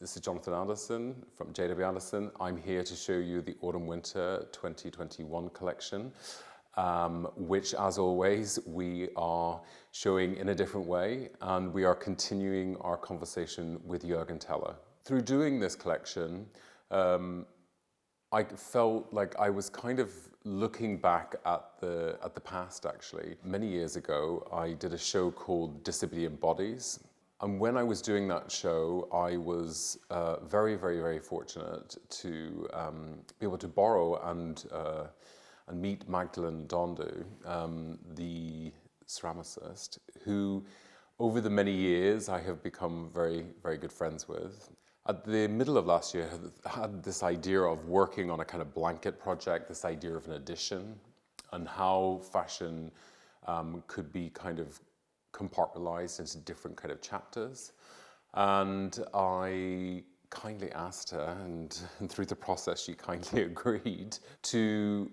This is Jonathan Anderson from JW Anderson. I'm here to show you the Autumn-Winter 2021 collection, which, as always, we are showing in a different way, and we are continuing our conversation with Juergen Teller. Through doing this collection, I felt like I was kind of looking back at the past, actually. Many years ago, I did a show called Disability in Bodies. And when I was doing that show, I was very, very, very fortunate to be able to borrow and meet Magdalene Odundo, the ceramicist, who over the many years I have become very, very good friends with. At the middle of last year, I had this idea of working on a kind of blanket project, this idea of an edition, and how fashion could be kind of compartmentalized into different kind of chapters. And I kindly asked her, and through the process she kindly agreed, to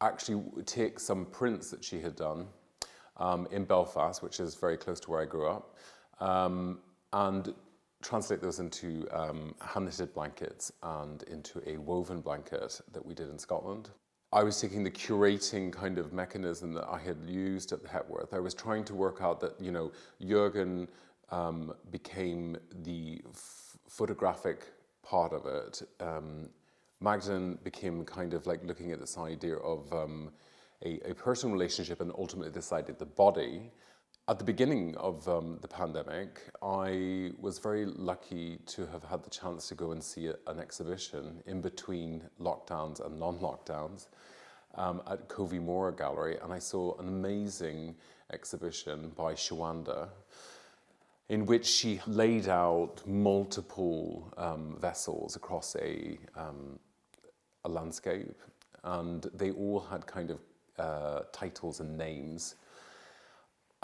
actually take some prints that she had done in Belfast, which is very close to where I grew up, and translate those into hand-knitted blankets and into a woven blanket that we did in Scotland. I was taking the curating kind of mechanism that I had used at the Hepworth. I was trying to work out that, Juergen became the photographic part of it. Magdalene became kind of like looking at this idea of a personal relationship and ultimately this idea of the body. At the beginning of the pandemic, I was very lucky to have had the chance to go and see an exhibition in between lockdowns and non-lockdowns at Covey-Moore Gallery, and I saw an amazing exhibition by Shawanda in which she laid out multiple vessels across a landscape, and they all had kind of titles and names.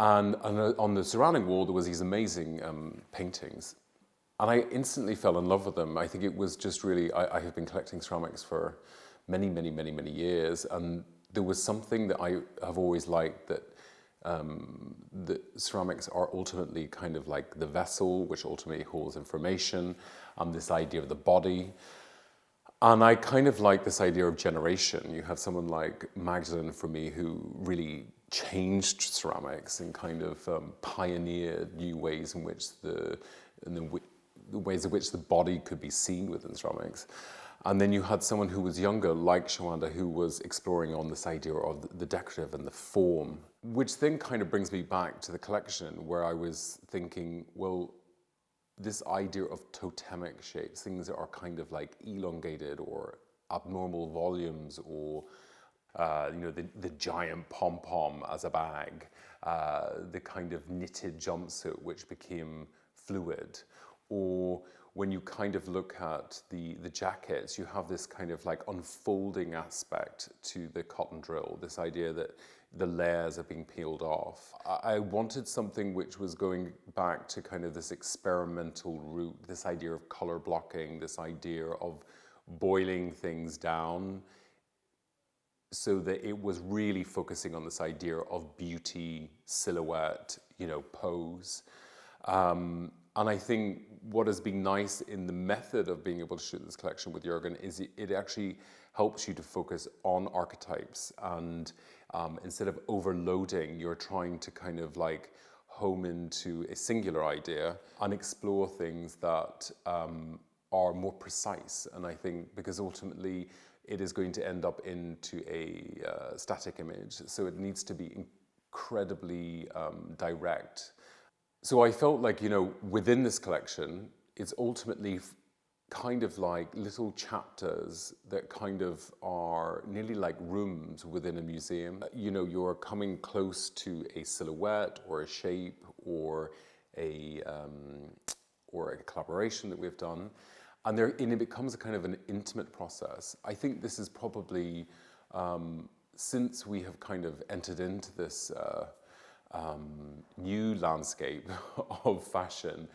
And on the surrounding wall, there was these amazing paintings. And I instantly fell in love with them. I think it was just really, I have been collecting ceramics for many, many, many, many years. And there was something that I have always liked, that the ceramics are ultimately kind of like the vessel, which ultimately holds information, and this idea of the body. And I kind of like this idea of generation. You have someone like Magdalene, for me, who really changed ceramics and kind of pioneered new ways in which the ways in which the body could be seen within ceramics. And then you had someone who was younger, like Shawanda, who was exploring on this idea of the decorative and the form, which then kind of brings me back to the collection, where I was thinking, well, this idea of totemic shapes, things that are kind of like elongated or abnormal volumes, or the giant pom-pom as a bag, the kind of knitted jumpsuit which became fluid, or when you kind of look at the jackets, you have this kind of like unfolding aspect to the cotton drill, this idea that the layers are being peeled off. I wanted something which was going back to kind of this experimental route, this idea of color blocking, this idea of boiling things down, so that it was really focusing on this idea of beauty, silhouette, pose. And I think what has been nice in the method of being able to shoot this collection with Juergen is it actually helps you to focus on archetypes, and instead of overloading, you're trying to kind of like home into a singular idea and explore things that are more precise. And I think because ultimately it is going to end up into a static image, so it needs to be incredibly direct. So I felt like, within this collection, it's ultimately kind of like little chapters that kind of are nearly like rooms within a museum. You're coming close to a silhouette or a shape or a collaboration that we've done. And it becomes a kind of an intimate process. I think this is probably, since we have kind of entered into this new landscape of fashion,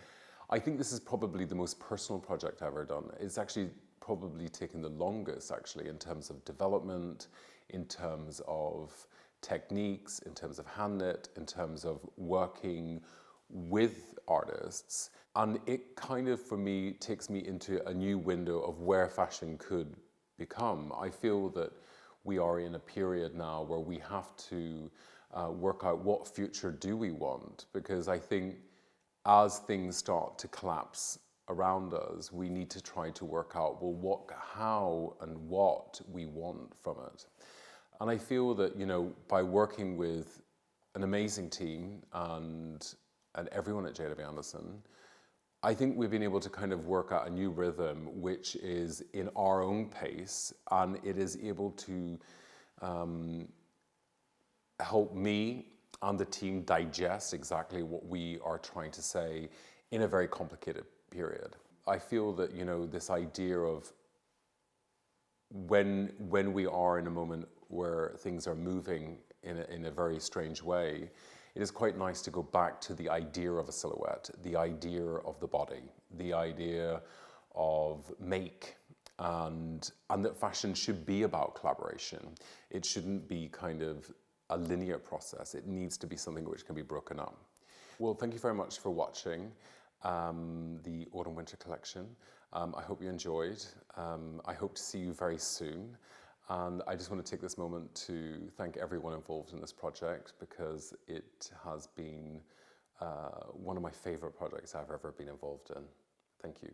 I think this is probably the most personal project I've ever done. It's actually probably taken the longest, actually, in terms of development, in terms of techniques, in terms of hand knit, in terms of working with artists. And it kind of, for me, takes me into a new window of where fashion could become. I feel that we are in a period now where we have to work out what future do we want, because I think as things start to collapse around us, we need to try to work out, well, what, how and what we want from it. And I feel that, you know, by working with an amazing team and everyone at JW Anderson, I think we've been able to kind of work out a new rhythm which is in our own pace, and it is able to help me and the team digest exactly what we are trying to say in a very complicated period. I feel that, you know, this idea of when we are in a moment where things are moving in a very strange way, it is quite nice to go back to the idea of a silhouette, the idea of the body, the idea of make, and that fashion should be about collaboration. It shouldn't be kind of a linear process. It needs to be something which can be broken up. Well, thank you very much for watching the Autumn-Winter collection. I hope you enjoyed. I hope to see you very soon. And I just want to take this moment to thank everyone involved in this project, because it has been one of my favorite projects I've ever been involved in. Thank you.